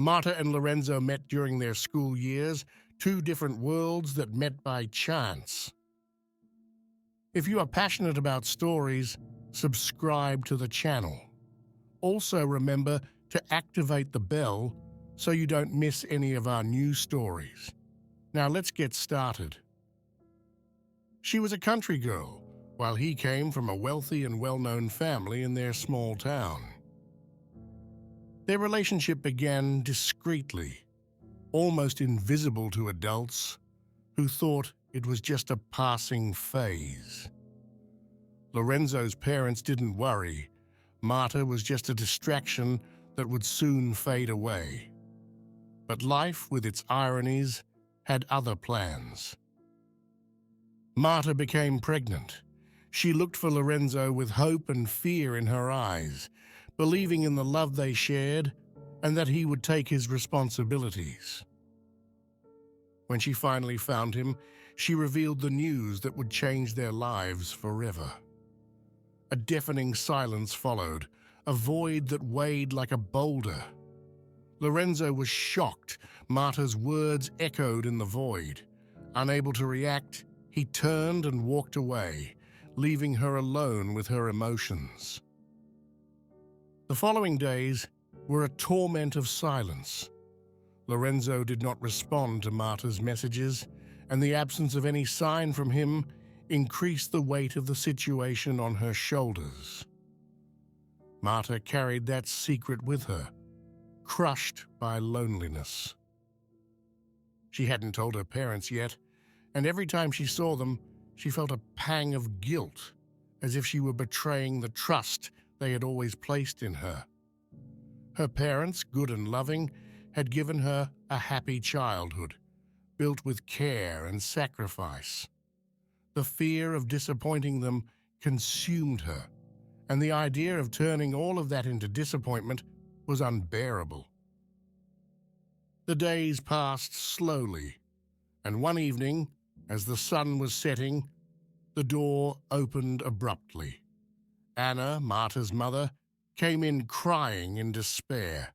Marta and Lorenzo met during their school years, two different worlds that met by chance. If you are passionate about stories, subscribe to the channel. Also remember to activate the bell so you don't miss any of our new stories. Now let's get started. She was a country girl, while he came from a wealthy and well-known family in their small town. Their relationship began discreetly, almost invisible to adults who thought it was just a passing phase. Lorenzo's parents didn't worry. Marta was just a distraction that would soon fade away. But life, with its ironies, had other plans. Marta became pregnant. She looked for Lorenzo with hope and fear in her eyes, believing in the love they shared and that he would take his responsibilities. When she finally found him, she revealed the news that would change their lives forever. A deafening silence followed, a void that weighed like a boulder. Lorenzo was shocked. Marta's words echoed in the void. Unable to react, he turned and walked away, leaving her alone with her emotions. The following days were a torment of silence. Lorenzo did not respond to Marta's messages, and the absence of any sign from him increased the weight of the situation on her shoulders. Marta carried that secret with her, crushed by loneliness. She hadn't told her parents yet, and every time she saw them, she felt a pang of guilt, as if she were betraying the trust they had always placed in her. Her parents, good and loving, had given her a happy childhood, built with care and sacrifice. The fear of disappointing them consumed her, and the idea of turning all of that into disappointment was unbearable. The days passed slowly, and one evening, as the sun was setting, the door opened abruptly. Anna, Marta's mother, came in crying in despair.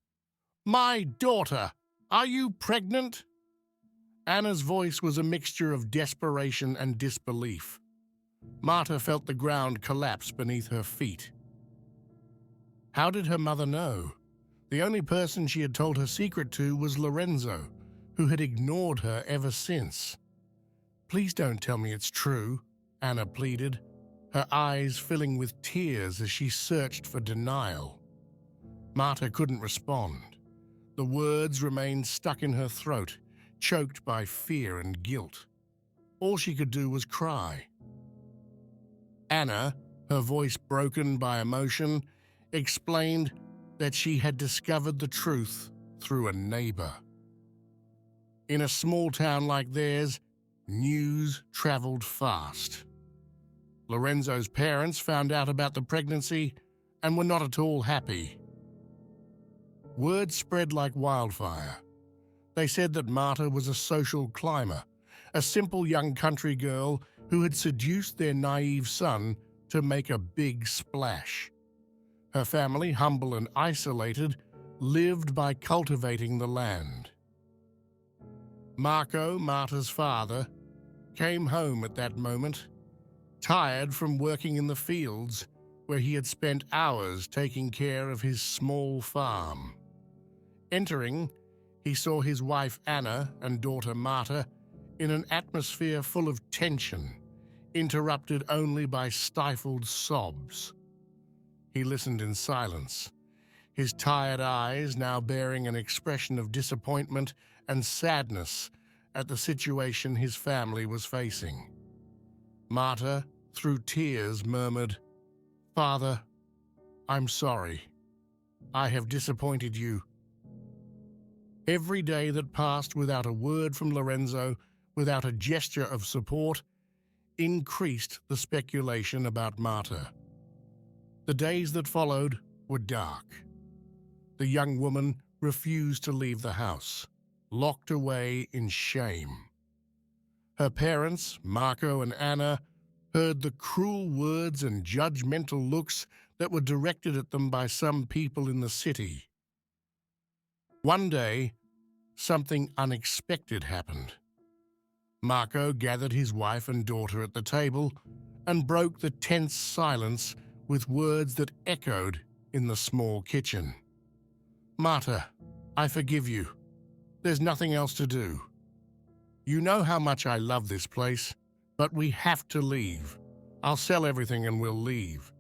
"My daughter, are you pregnant?" Anna's voice was a mixture of desperation and disbelief. Marta felt the ground collapse beneath her feet. How did her mother know? The only person she had told her secret to was Lorenzo, who had ignored her ever since. "Please don't tell me it's true," Anna pleaded, her eyes filling with tears as she searched for denial. Marta couldn't respond. The words remained stuck in her throat, choked by fear and guilt. All she could do was cry. Anna, her voice broken by emotion, explained that she had discovered the truth through a neighbor. In a small town like theirs, news traveled fast. Lorenzo's parents found out about the pregnancy and were not at all happy. Word spread like wildfire. They said that Marta was a social climber, a simple young country girl who had seduced their naive son to make a big splash. Her family, humble and isolated, lived by cultivating the land. Marco, Marta's father, came home at that moment, tired from working in the fields where he had spent hours taking care of his small farm. Entering, he saw his wife Anna and daughter Marta in an atmosphere full of tension, interrupted only by stifled sobs. He listened in silence, his tired eyes now bearing an expression of disappointment and sadness at the situation his family was facing. Marta, through tears, murmured, "Father, I'm sorry. I have disappointed you." Every day that passed without a word from Lorenzo, without a gesture of support, increased the speculation about Marta. The days that followed were dark. The young woman refused to leave the house, locked away in shame. Her parents, Marco and Anna, heard the cruel words and judgmental looks that were directed at them by some people in the city. One day, something unexpected happened. Marco gathered his wife and daughter at the table and broke the tense silence with words that echoed in the small kitchen. "Marta, I forgive you. There's nothing else to do. You know how much I love this place, but we have to leave. I'll sell everything and we'll leave."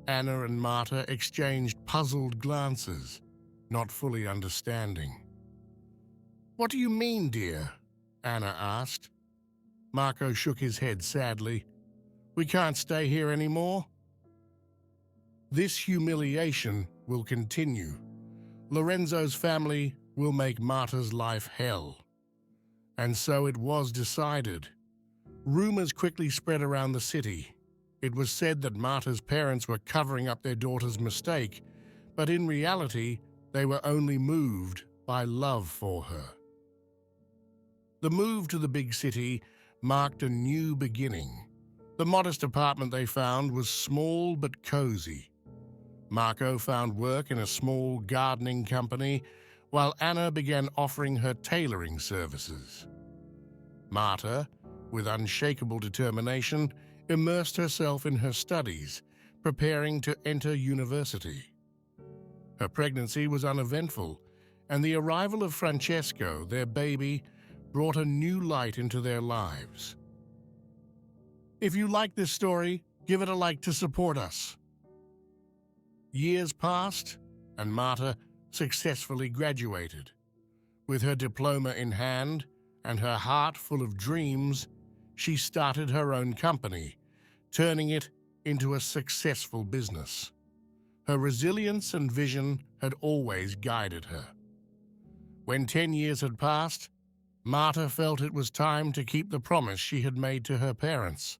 Anna and Marta exchanged puzzled glances, not fully understanding. "What do you mean, dear?" Anna asked. Marco shook his head sadly. "We can't stay here anymore." This humiliation will continue. Lorenzo's family will make Marta's life hell. And so it was decided. Rumors quickly spread around the city. It was said that Marta's parents were covering up their daughter's mistake, but in reality, they were only moved by love for her. The move to the big city marked a new beginning. The modest apartment they found was small but cozy. Marco found work in a small gardening company, while Anna began offering her tailoring services. Marta, with unshakable determination, immersed herself in her studies, preparing to enter university. Her pregnancy was uneventful, and the arrival of Francesco, their baby, brought a new light into their lives. If you like this story, give it a like to support us. Years passed, and Marta successfully graduated. With her diploma in hand and her heart full of dreams, she started her own company, turning it into a successful business. Her resilience and vision had always guided her. When 10 years had passed, Marta felt it was time to keep the promise she had made to her parents.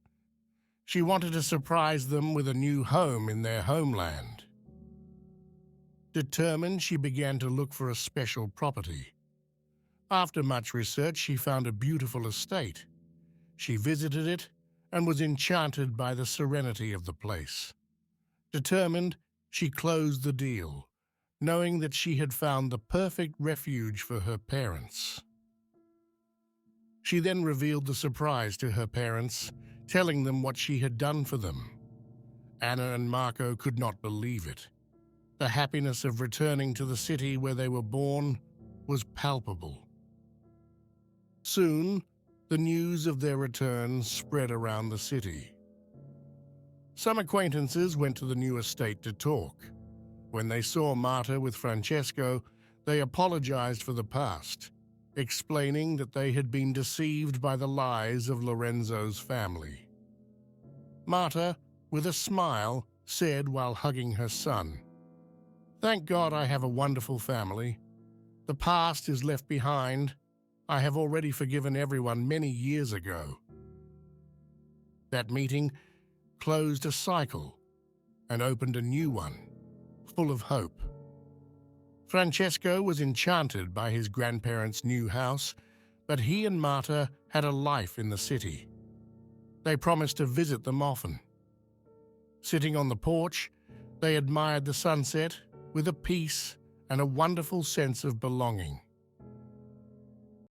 She wanted to surprise them with a new home in their homeland. Determined, she began to look for a special property. After much research, she found a beautiful estate. She visited it and was enchanted by the serenity of the place. Determined, she closed the deal, knowing that she had found the perfect refuge for her parents. She then revealed the surprise to her parents, telling them what she had done for them. Anna and Marco could not believe it. The happiness of returning to the city where they were born was palpable. Soon, the news of their return spread around the city. Some acquaintances went to the new estate to talk. When they saw Marta with Francesco, they apologized for the past, explaining that they had been deceived by the lies of Lorenzo's family. Marta, with a smile, said while hugging her son, "Thank God I have a wonderful family. The past is left behind. I have already forgiven everyone many years ago." That meeting closed a cycle and opened a new one, full of hope. Francesco was enchanted by his grandparents' new house, but he and Marta had a life in the city. They promised to visit them often. Sitting on the porch, they admired the sunset with a peace and a wonderful sense of belonging.